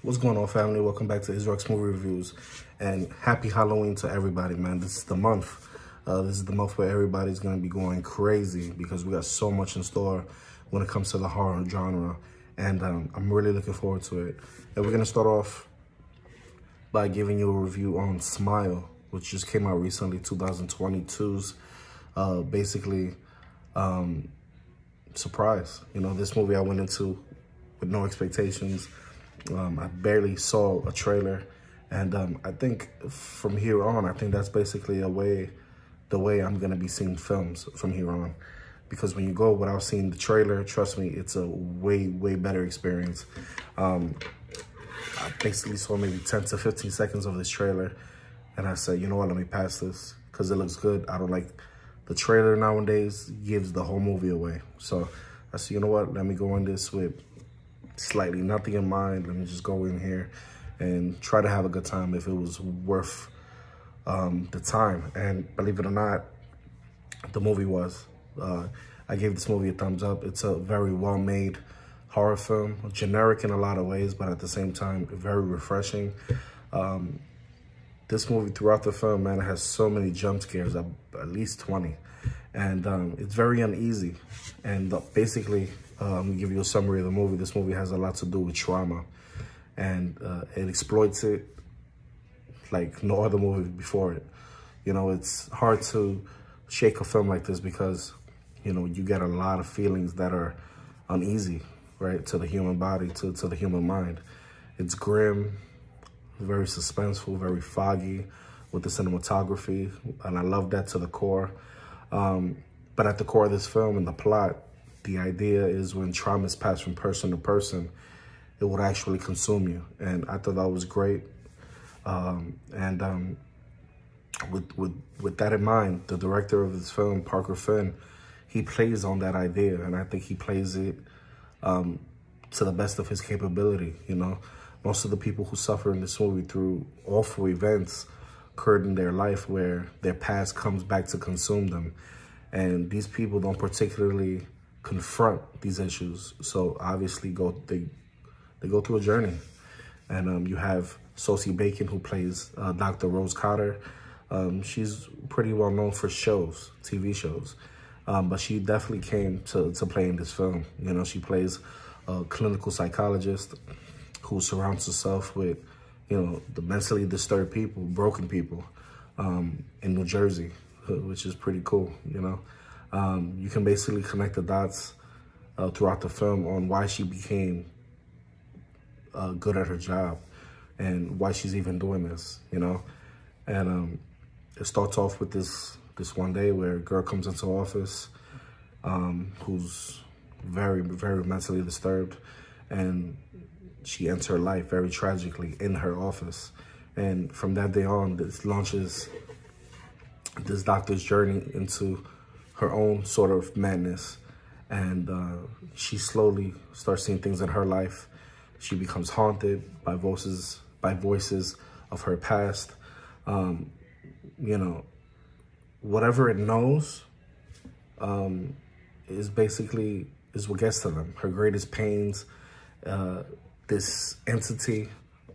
What's going on, family? Welcome back to Israel's Movie Reviews, and happy Halloween to everybody, man. This is the month. This is the month where everybody's going to be going crazy because we got so much in store when it comes to the horror genre, and I'm really looking forward to it. And we're going to start off by giving you a review on Smile, which just came out recently, 2022's surprise. You know, this movie I went into with no expectations. I barely saw a trailer, and I think from here on, I think that's basically the way I'm gonna be seeing films from here on. Because when you go without seeing the trailer, trust me, it's a way better experience. I basically saw maybe 10 to 15 seconds of this trailer, and I said, you know what, let me pass this because it looks good. I don't like the trailer nowadays, gives the whole movie away. So I said, you know what, let me go in this with slightly nothing in mind. Let me just go in here and try to have a good time if it was worth the time. And believe it or not, the movie was. I gave this movie a thumbs up. It's a very well-made horror film, generic in a lot of ways, but at the same time, very refreshing. This movie, throughout the film, man, it has so many jump scares, at least 20. And it's very uneasy. And basically, I'm gonna give you a summary of the movie. This movie has a lot to do with trauma, and it exploits it like no other movie before it. You know, it's hard to shake a film like this because, you know, you get a lot of feelings that are uneasy, right, to the human body, to the human mind. It's grim, very suspenseful, very foggy with the cinematography, and I love that to the core. But at the core of this film and the plot, the idea is when trauma is passed from person to person, it would actually consume you. And I thought that was great. With that in mind, the director of this film, Parker Finn, he plays on that idea. And I think he plays it to the best of his capability. You know, most of the people who suffer in this movie through awful events occurred in their life where their past comes back to consume them. And these people don't particularly confront these issues, so obviously they go through a journey. And you have Sosie Bacon, who plays Dr. Rose Cotter. She's pretty well known for shows, TV shows, but she definitely came to play in this film. You know, she plays a clinical psychologist who surrounds herself with, you know, the mentally disturbed people, broken people in New Jersey, which is pretty cool, you know. You can basically connect the dots throughout the film on why she became good at her job and why she's even doing this, you know. And it starts off with this one day where a girl comes into office who's very mentally disturbed, and she ends her life very tragically in her office. And from that day on, this launches this doctor's journey into her own sort of madness. And she slowly starts seeing things in her life. She becomes haunted by voices of her past. You know, whatever it knows is what gets to them. Her greatest pains, this entity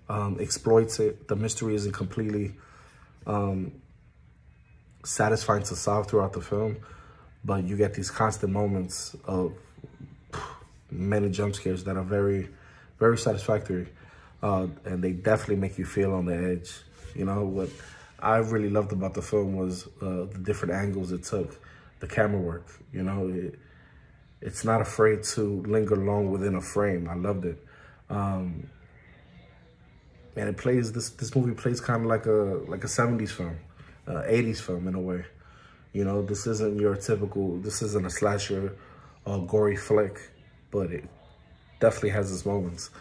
exploits it. The mystery isn't completely satisfying to solve throughout the film, but you get these constant moments of many jump scares that are very satisfactory, and they definitely make you feel on the edge. You know, what I really loved about the film was the different angles it took, the camera work. You know, it's not afraid to linger long within a frame. I loved it. And it plays, this movie plays kind of like a 70s film, 80s film in a way. You know, this isn't your typical, this isn't a slasher gory flick, but it definitely has its moments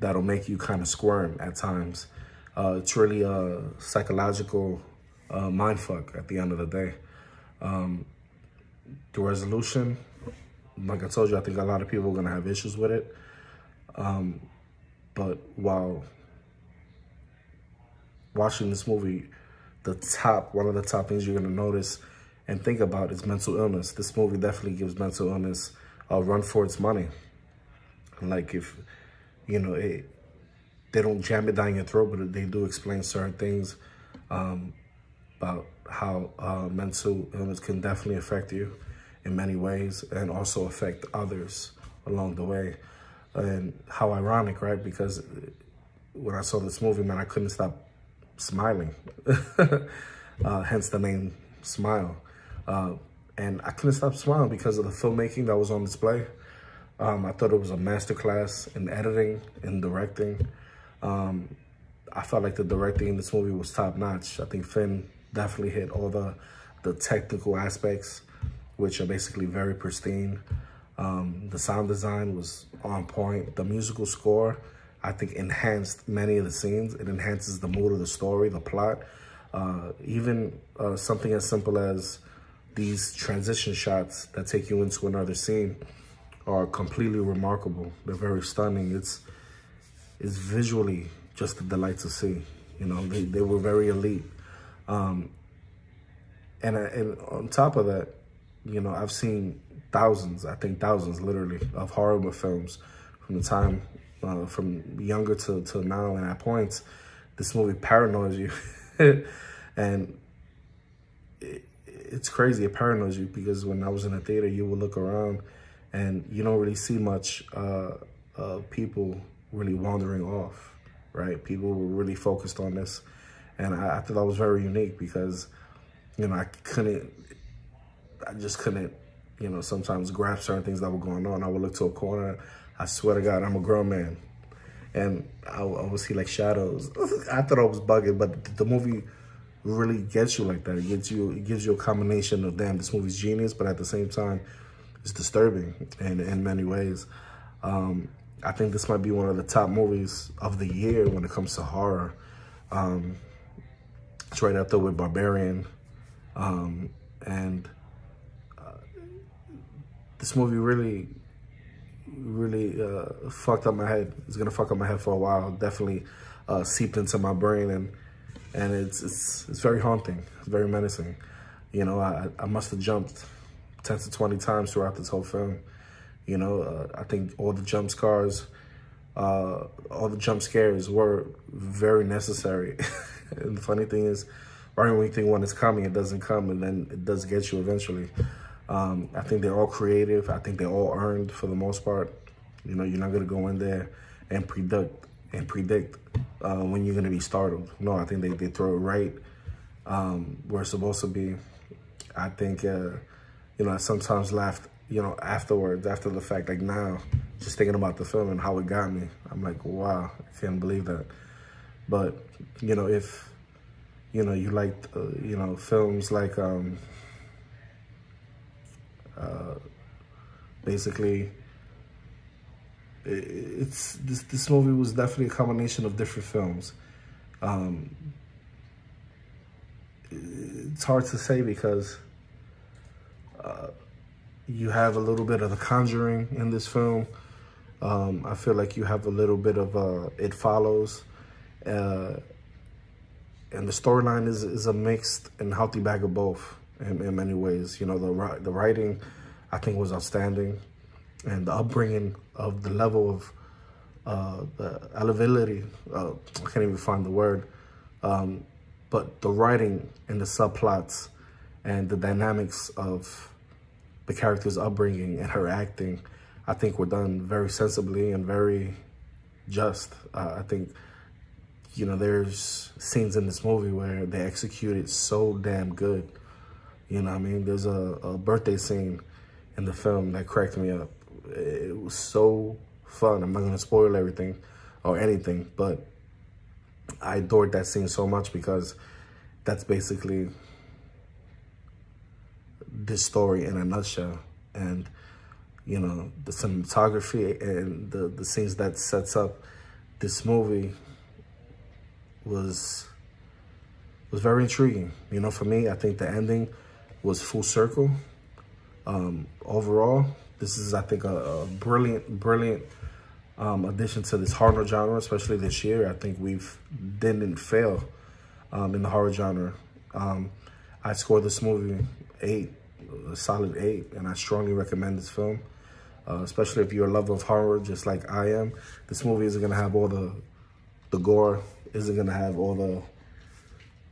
that'll make you kind of squirm at times. It's really a psychological mindfuck at the end of the day. The resolution, like I told you, I think a lot of people are gonna have issues with it. But while watching this movie, one of the top things you're gonna notice and think about is mental illness. This movie definitely gives mental illness a run for its money. Like, if, you know, they don't jam it down your throat, but they do explain certain things about how mental illness can definitely affect you in many ways and also affect others along the way. And how ironic, right? Because when I saw this movie, man, I couldn't stop smiling. Hence the name Smile. And I couldn't stop smiling because of the filmmaking that was on display. I thought it was a masterclass in editing and directing. I felt like the directing in this movie was top notch. I think Finn definitely hit all the technical aspects, which are basically very pristine. The sound design was on point. The musical score, I think, enhanced many of the scenes. It enhances the mood of the story, the plot. Even something as simple as these transition shots that take you into another scene are completely remarkable. They're very stunning. It's visually just a delight to see. You know, they were very elite. And on top of that, you know, I've seen thousands, I think thousands literally, of horror films from the time, from younger to now. And at points, this movie paranoids you. And it's crazy, it paranoids you, because when I was in the theater, you would look around and you don't really see much people really wandering off, right? People were really focused on this. And I thought that was very unique because, you know, I just couldn't, you know, sometimes grasp certain things that were going on. I would look to a corner. I swear to God, I'm a grown man. And I would see like shadows. I thought I was bugging, but the movie really gets you like that. It gives you a combination of, damn, this movie's genius, but at the same time, it's disturbing in many ways. I think this might be one of the top movies of the year when it comes to horror. It's right up there with Barbarian. And this movie really fucked up my head. It's gonna fuck up my head for a while. Definitely seeped into my brain, and it's very haunting. It's very menacing. You know, I must have jumped 10 to 20 times throughout this whole film. You know, I think all the jump scares were very necessary. And the funny thing is, right when you think one is coming, it doesn't come, and then it does get you eventually. I think they're all creative. I think they're all earned for the most part. You know, you're not gonna go in there and predict when you're gonna be startled. No, I think they throw it right where it's supposed to be. I think, you know, I sometimes laughed, you know, afterwards, after the fact, like now, just thinking about the film and how it got me. I'm like, wow, I can't believe that. But, you know, if, you know, you liked, you know, films like, basically, this movie was definitely a combination of different films. It's hard to say because you have a little bit of The Conjuring in this film. I feel like you have a little bit of It Follows. And the storyline is a mixed and healthy bag of both in many ways. You know, the writing, I think, was outstanding. And the upbringing of the level of the elevability, I can't even find the word, but the writing and the subplots and the dynamics of the character's upbringing and her acting, I think were done very sensibly and very just. I think, you know, there's scenes in this movie where they execute it so damn good. You know what I mean? There's a birthday scene in the film that cracked me up. It was so fun. I'm not going to spoil everything or anything, but I adored that scene so much because that's basically this story in a nutshell. And, you know, the cinematography and the scenes that sets up this movie was very intriguing. You know, for me, I think the ending was full circle. Overall, this is, I think, a brilliant addition to this horror genre, especially this year. I think didn't fail in the horror genre. I scored this movie a solid 8, and I strongly recommend this film, especially if you're a lover of horror, just like I am. This movie is gonna have all The gore isn't gonna have all the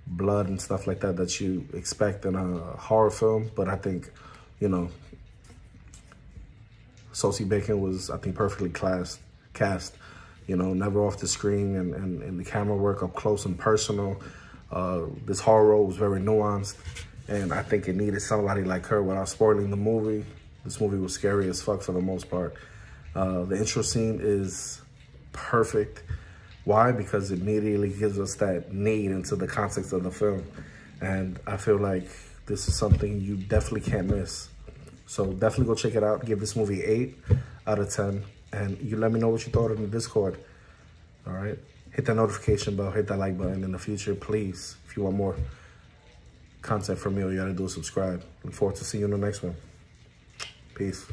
blood and stuff like that that you expect in a horror film, but I think, you know, Sosie Bacon was, I think, perfectly cast, you know, never off the screen, and the camera work up close and personal. This horror role was very nuanced, and I think it needed somebody like her without spoiling the movie. This movie was scary as fuck for the most part. The intro scene is perfect. Why? Because it immediately gives us that need into the context of the film. And I feel like this is something you definitely can't miss. So definitely go check it out. Give this movie 8 out of 10. And you let me know what you thought in the Discord. All right? Hit that notification bell. Hit that like button in the future, please. If you want more content from me, all you gotta do is subscribe. Look forward to seeing you in the next one. Peace.